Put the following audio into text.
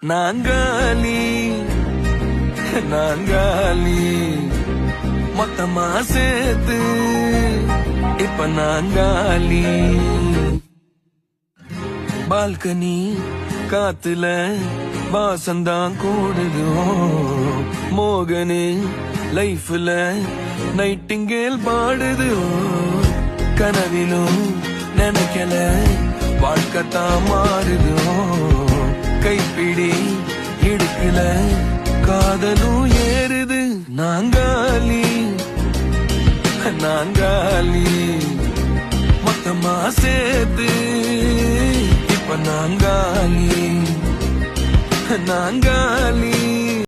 நாங்காலி நாங்காலி மொத்தமா சேர்த்து இப்ப நாங்காலி. பால்கனி காத்துல வாசந்தான் கூடுதோ, மோகனு லைஃப்ல நைட்டிங்கேல் பாடுதோ. கனவிலும் நினைக்கல வாழ்க்கத்தான் மாறுதோ, கைப்பிடி இடுக்கல காதலும் ஏறுது. நாங்காலி நாங்காலி மொத்தமா சேர்த்து இப்ப நாங்காலி நாங்காலி.